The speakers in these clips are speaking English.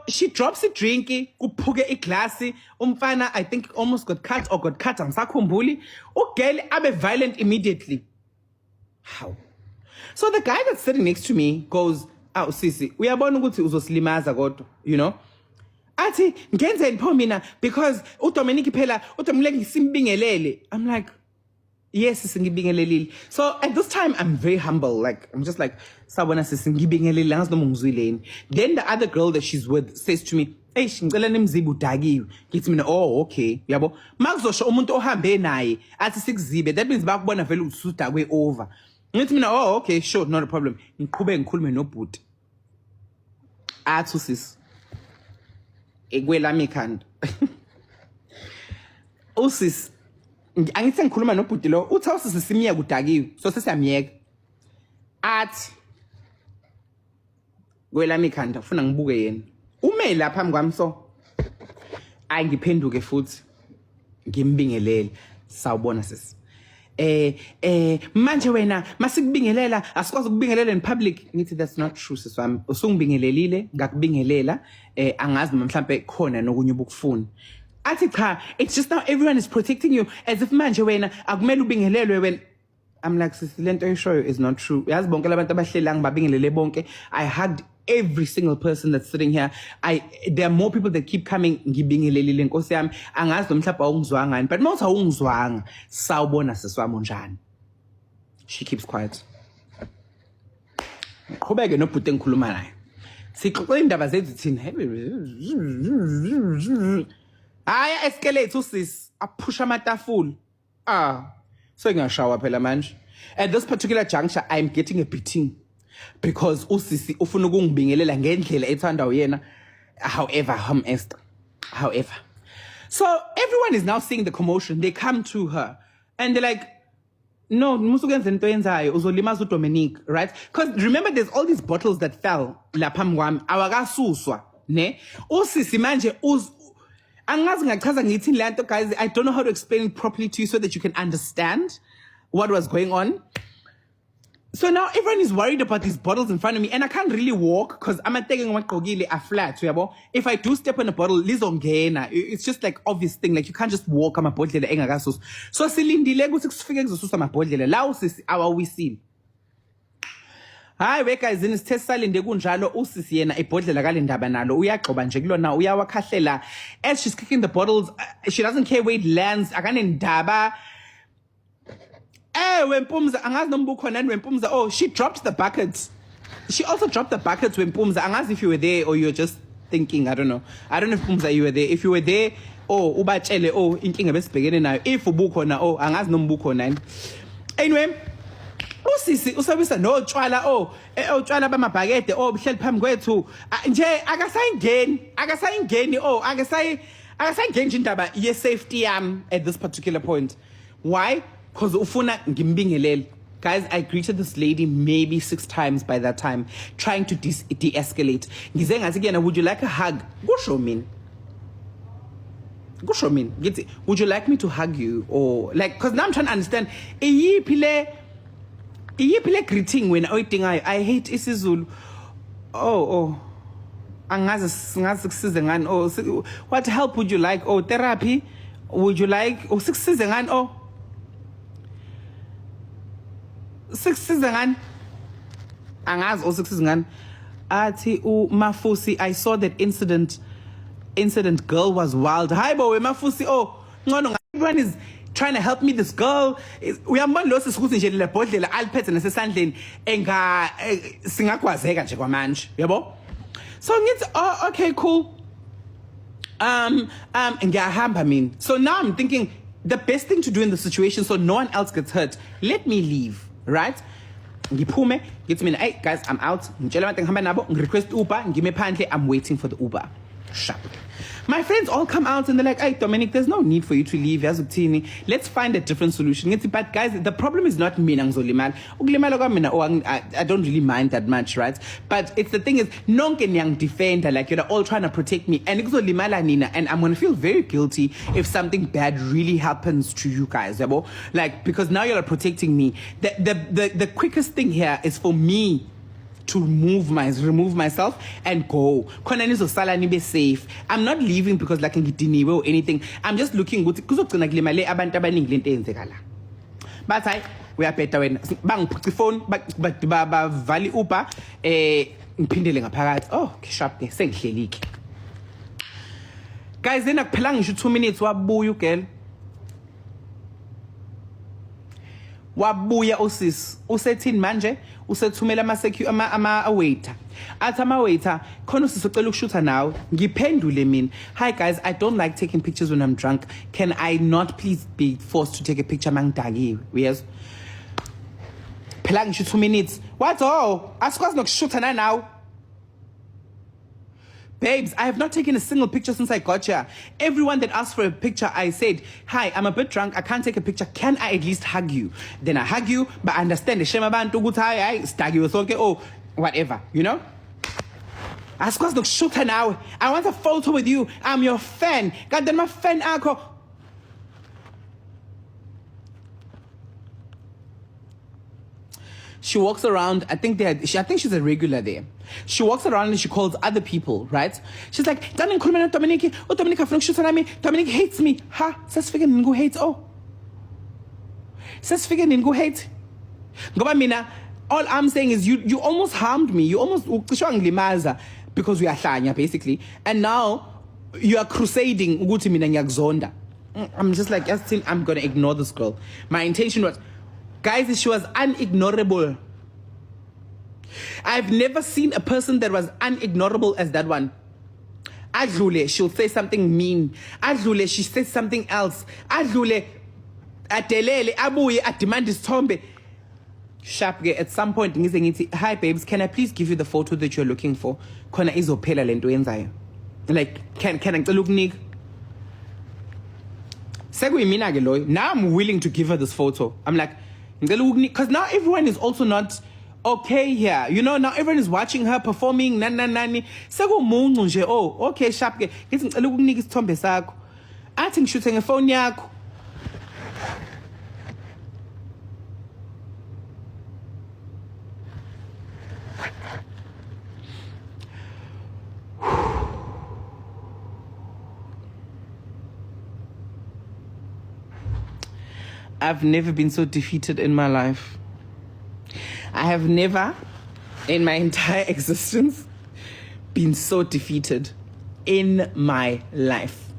she drops a drink, kuphuke iglass, umfana I think almost got cut angisakhumbuli. Ugirl abe violent immediately. How? So the guy that's sitting next to me goes, "Aw sisi, uyabona ukuthi uzosilimaza kodwa, you know?" Athi ngenzeni pho mina because uDominic phela uDominic ngisimbingelele. I'm like, yes, singibingelelile. So at this time, I'm very humble. Like, I'm just like, sabona singibingelele angazi noma ungizwileni. Then the other girl that she's with says to me, "Hey, ngicela nimzibe udakiwe." Ngithi mina, "Oh, okay." Yabo. Makuzosho umuntu ohambe naye athi sikuzibe. That means bakubona vele usudakwe over. Ngithi mina, "Oh, okay, sure, not a problem." Ngiqhubeke ngikhulume nobhuti. Athi sis. Ekwelami ikhanda. Usis angithi ngikhuluma nobhuti lo uthi awusisi simiyeka udakiwe so sesiyamiyeka athi kwelami ikhanda ufuna ngibuke yena ume lapha phambi kwami so ayingiphenduke futhi ngimbingelele sawubona sisi manje wena masikubingelela asikwazi ukubingelela in public. Ngithi that's not true sis wami usungibingelelile ngakubingelela angazi noma mhlambe khona nokunye ubukufuna. Athi cha, it's just now everyone is protecting you as if manje wena akumele ubingelelwe wena. I'm like, sis, lento oyishoyo is not true. Yazi bonke labantu abahlelanga babingelele bonke. I hugged every single person that's sitting here. There are more people that keep coming ngibingelelile nkosi yami. Angazi noma mhlawumbe awungizwanga but mawuthi awungizwanga sawubona siswami unjani. She keeps quiet. Qhubeke nobhuti engikhuluma naye. Sixoxa indaba zethu thina. Aya escalate usis aphusha amatafula. So ngiyashawa phela manje. At this particular juncture I'm getting a beating because usisi ufuna ukungibingelela ngendlela ethanda uyena. However, so everyone is now seeing the commotion. They come to her and they're like, "No, musukenza into yenzayo uzolimaza uDominic," right? Because remember there's all these bottles that fell la phambi kwami awakasuswa ne usisi manje angazi ngachaza ngithi lento guys. I don't know how to explain it properly to you so that you can understand what was going on. So now everyone is worried about these bottles in front of me and I can't really walk because I'm taking my gogile a flat. If I do step on a bottle, lizongena. It's just like obvious thing. Like you can't just walk on a bottle engakasus. So silindile ukuthi kusifike kuzosusa amabhodlela. La usisi awawisile. Hayi we guys isithe salinde kunjalo usisi yena ibhodlela kale ndaba nalo uyagxoba nje kulona uyawakhahlela as she's kicking the bottles. She doesn't care where it lands akanendaba. Wempumza angazi noma bukhona wempumza. Oh, she dropped the buckets. She also dropped the buckets wempumza. Angazi if you were there or you're just thinking. I don't know if Pumza you were there. If you were there, ubatshele inkinga besibhekene nayo. If ubukhona angazi noma bukhona. Anyway, usisi usabisa no tshwala utshwala bamabhakede buhleli phambi kwethu nje akasayingeni akasayingeni nje indaba ye safety yami at this particular point. Why? Because ufuna ngimbingelele. Guys, I greeted this lady maybe 6 times by that time, trying to de-escalate. Ngize ngathi kuyena, "Would you like a hug?" Kusho mina. Would you like me to hug you? Or like, because now I'm trying to understand. Iyiphi le greeting when oyidingayo. I hate isiZulu. Angazi sikusize ngani. What help would you like? Therapy? Would you like? Sikusize ngani? Sikusize ngani? Angazi sikusize ngani. Athi Mafusi, I saw that incident girl was wild. Hi boy Mafusi. Ngono everyone is trying to help me. This girl uyambona lo sisikuthi nje le bhodlela aliphethe nasesandleni singakwazeka nje kwamanje yabo. So ngithi okay cool. Ngiyahamba mina. So now I'm thinking the best thing to do in the situation so no one else gets hurt, let me leave, right? Ngiphume ngithi mina, "Hey guys, I'm out." Ngitshela abantu ngihamba nabo, ngirequest Uber, ngime phandle, I'm waiting for the Uber. Sharp. My friends all come out and they're like, "Hey Dominic, there's no need for you to leave. Let's find a different solution." But guys, the problem is not mina ngizolimala. Ukulimala kwami mina I don't really mind that much, right? But it's the thing is nonke niyang defender, like you're all trying to protect me and ngizolimala nina, and I'm going to feel very guilty if something bad really happens to you guys, yabo? Like because now you're protecting me. The quickest thing here is for me to remove myself and go. Khona nizosala nibe safe. I'm not leaving because like ngidiniwe or anything. I'm just looking ukuthi kuzogcina kulimale abantu abaningi lento eyenzeka la. But uyabheda wena bangiphuca ifone bavali Uber ngiphindele ngaphakathi. Oh, sharp ke sengihlelike. Guys, then akuphelanga ngisho 2 minutes wabuya ugirl. Wabuya usis usethini manje usethumela ama waiter athi ama waiter khona usisocela ukushutha nawe ngiphendule mina, hi guys, I don't like taking pictures when I'm drunk, can I not please be forced to take a picture mangidakiwe? Yes, phela ngisho 2 minutes what? Oh, asikwazi nokushutha na now. Babes, I have not taken a single picture since I got here. Everyone that asked for a picture, I said, hi, I'm a bit drunk, I can't take a picture, can I at least hug you? Then I hug you, but I understand the shame abantu ukuthi hayi stagi with okay, oh, whatever, you know? Asikwazi nokushutha nawe. I want a photo with you. I'm your fan. God, then my fan akho. She walks around, I think she's a regular there. She walks around and she calls other people, right? She's like, Dominic, Dominic hates me. Ha, sasifika ningu hate. Oh. Sasifika ningu hate. Ngoba mina, all I'm saying is you almost harmed me. You almost limaza because we are hlanya, basically. And now you are crusading ukuthi mina ngiyakuzonda. I'm just like, I'm gonna ignore this girl. My intention was, guys, she was unignorable. I've never seen a person that was unignorable as that one. Adlule, she'll say something mean. Adlule, she says something else. Adlule, atelele, abuye, demand isithombe. Sharp, at some point, ngithi, hi babes, can I please give you the photo that you're looking for? Khona izophela lento yenzayo. Like, can I look Nick? Now I'm willing to give her this photo. I'm like, because now everyone is also not okay here. You know, now everyone is watching her performing. Oh, okay, sharp. I think shooting a phone yakho. I've never been so defeated in my life. I have never, in my entire existence, been so defeated in my life.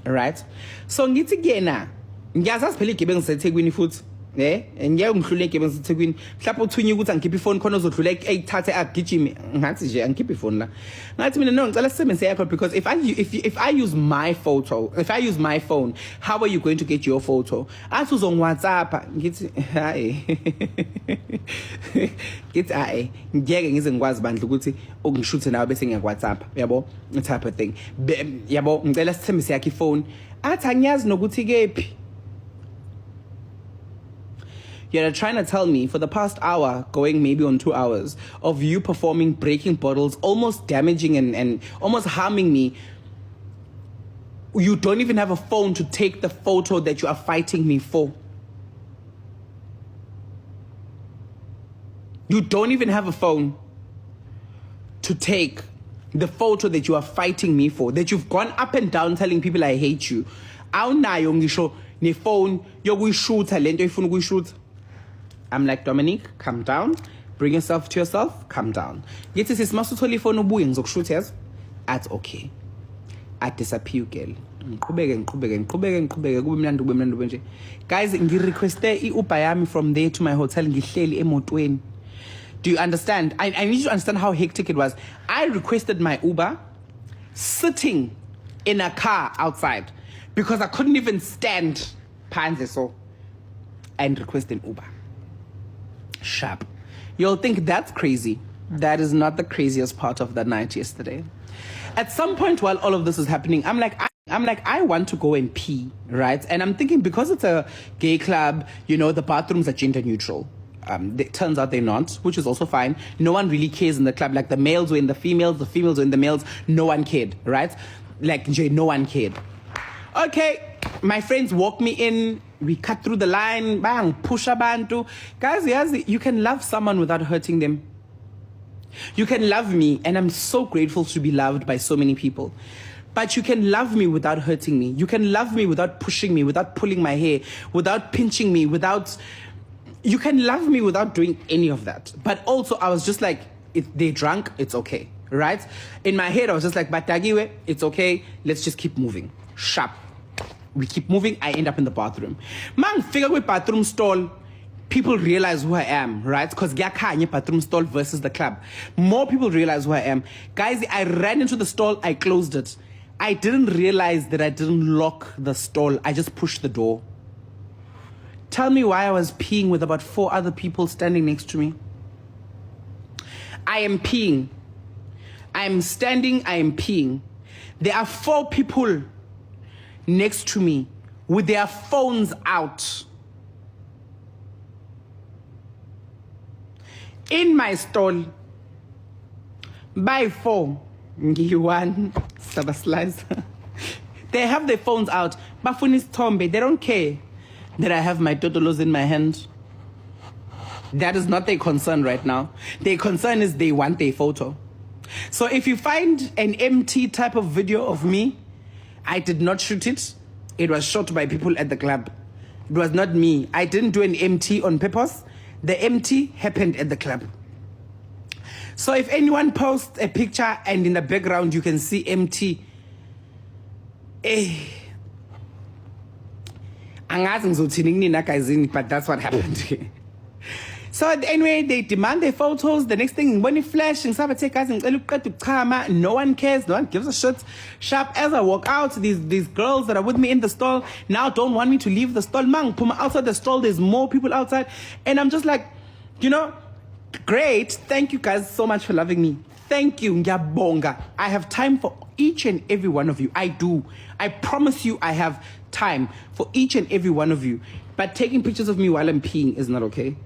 Right? So ngithi kena, ngiyazazi phela igebengu ngiseThekwini futhi. Ngeke ngihlule igebengu ngiseThekwini. Mhlawumbe uthunye ukuthi angikhiphe ifone khona uzodlula eyithathe agijime. Ngathi nje angikhiphe ifone la. Ngathi mina no ngicela sisebenzise yakho because if I use my photo, if I use my phone, how are you going to get your photo? Athi uzong WhatsApp ngithi hayi. Ngithi hayi ngeke ngize ngikwazi bandla ukuthi ungishuthe nawe bese ngiyak WhatsApp, yabo? Type of thing. Yabo ngicela sithembise yakho ifone. Athi angiyazi nokuthi kephi. You're trying to tell me for the past hour, going maybe on 2 hours, of you performing, breaking bottles, almost damaging and almost harming me. You don't even have a phone to take the photo that you are fighting me for. You don't even have a phone to take the photo that you are fighting me for, that you've gone up and down telling people I hate you. Awunayo ngisho ne phone yokuyishutha lento ifuna ukuyishutha. I'm like, Dominique, calm down. Bring yourself to yourself. Calm down. Ngithi sisimasuthole ifone ubuye ngizokushutha yazi. That's okay. I disappear girl. Ngiqhubeke kube mnandi nje. Guys, ngirequeste i-Uber yami from there to my hotel ngihleli emotweni. Do you understand? I need you to understand how hectic it was. I requested my Uber sitting in a car outside because I couldn't even stand Panze so and request an Uber. Sharp. You'll think that's crazy. That is not the craziest part of the night yesterday. At some point while all of this is happening, I'm like, I want to go and pee, right? And I'm thinking because it's a gay club, you know, the bathrooms are gender neutral. It turns out they're not, which is also fine. No one really cares in the club. Like the males were in the females were in the males. No one cared, right? Like no one cared. Okay, my friends walk me in. We cut through the line, bang, push abantu. Guys, yes, you can love someone without hurting them. You can love me, and I'm so grateful to be loved by so many people. But you can love me without hurting me. You can love me without pushing me, without pulling my hair, without pinching me, without... You can love me without doing any of that. But also, I was just like, if they're drunk, it's okay, right? In my head, I was just like, Batagiwe, it's okay. Let's just keep moving. Sharp. We keep moving. I end up in the bathroom. Man, figure with bathroom stall. People realize who I am, right? Because Gyakanye bathroom stall versus the club. More people realize who I am. Guys, I ran into the stall. I closed it. I didn't realize that I didn't lock the stall. I just pushed the door. Tell me why I was peeing with about 4 other people standing next to me. I am peeing. I am standing. I am peeing. There are 4 people next to me with their phones out. In my stall. By 4. One. Slice. They have their phones out. Bafunis Tombe. They don't care that I have my totolos in my hand. That is not their concern right now. Their concern is they want their photo. So if you find an empty type of video of me, I did not shoot it. It was shot by people at the club. It was not me. I didn't do an MT on purpose. The MT happened at the club. So if anyone posts a picture and in the background you can see MT, but that's what happened. So anyway, they demand their photos. The next thing, when it flash, no one cares, no one gives a shit. Sharp as I walk out, these girls that are with me in the stall now don't want me to leave the stall. Man, puma outside the stall, there's more people outside. And I'm just like, you know, great. Thank you guys so much for loving me. Thank you, Ngiyabonga. I have time for each and every one of you. I do. I promise you I have time for each and every one of you. But taking pictures of me while I'm peeing is not okay.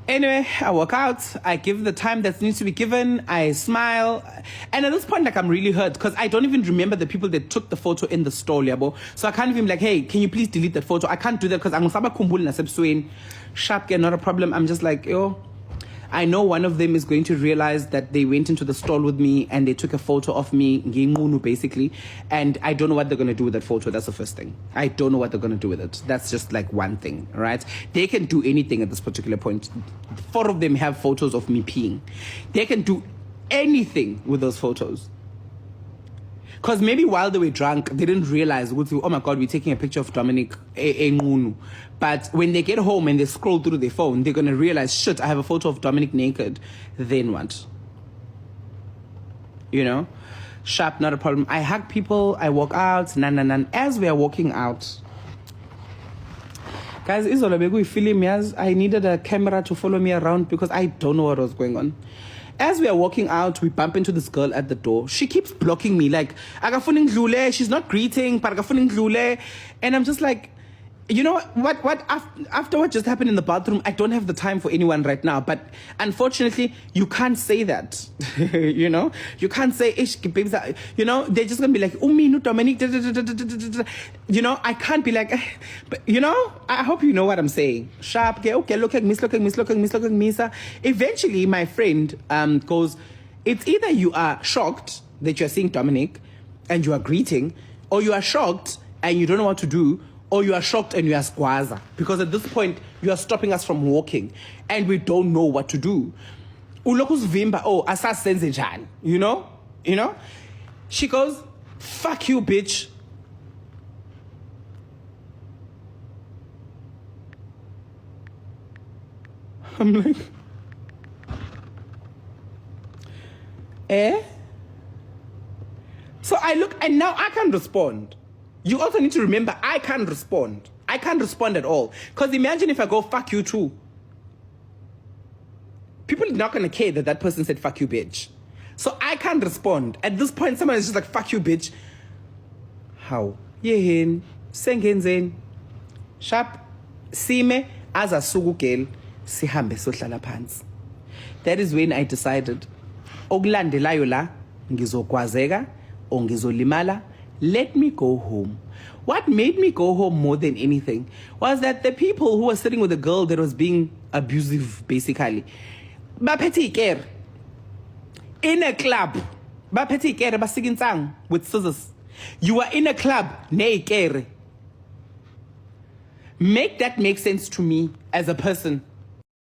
Anyway, I walk out, I give the time that needs to be given, I smile, and at this point, like, I'm really hurt because I don't even remember the people that took the photo in the stall, yabo. So I can't even be like, hey, can you please delete that photo? I can't do that because I'm sharp, not a problem. I'm just like, yo, I know one of them is going to realize that they went into the stall with me and they took a photo of me, basically, and I don't know what they're going to do with that photo. That's the first thing. I don't know what they're going to do with it. That's just like one thing, right? They can do anything at this particular point. 4 of them have photos of me peeing. They can do anything with those photos. Because maybe while they were drunk, they didn't realize, oh my God, we're taking a picture of Dominic Ngunu. But when they get home and they scroll through their phone, they're going to realize, shit, I have a photo of Dominic naked. Then what? You know? Sharp, not a problem. I hug people, I walk out, As we are walking out, guys, I needed a camera to follow me around because I don't know what was going on. As we are walking out, we bump into this girl at the door. She keeps blocking me, like, she's not greeting, and I'm just like, you know what? After what just happened in the bathroom, I don't have the time for anyone right now. But unfortunately, you can't say that. You know, you can't say, you know, they're just gonna be like, no, Dominic. You know, I can't be like, but you know, I hope you know what I'm saying. Sharp, okay, look at Miss. Eventually, my friend goes, it's either you are shocked that you're seeing Dominic and you are greeting, or you are shocked and you don't know what to do, or you are shocked and you are squaza. Because at this point, you are stopping us from walking and we don't know what to do. Ulokus vimba, oh, asa senze jan. You know? She goes, fuck you, bitch. I'm like, So I look, and now I can't respond. You also need to remember, I can't respond. I can't respond at all. Because imagine if I go, fuck you too. People are not going to care that that person said, fuck you, bitch. So I can't respond. At this point, someone is just like, fuck you, bitch. How? Yehin. Sengenzen. Sharp. Sime. As a sugu girl. Sihambe sohlala phansi. That is when I decided, okulandelayo la, ngizokwazeka, or ngizolimala, let me go home. What made me go home more than anything was that the people who were sitting with the girl that was being abusive, basically, baphethe ikere in a club, baphethe ikere basikinsang with scissors. You are in a club, ne ikere. Make that make sense to me as a person.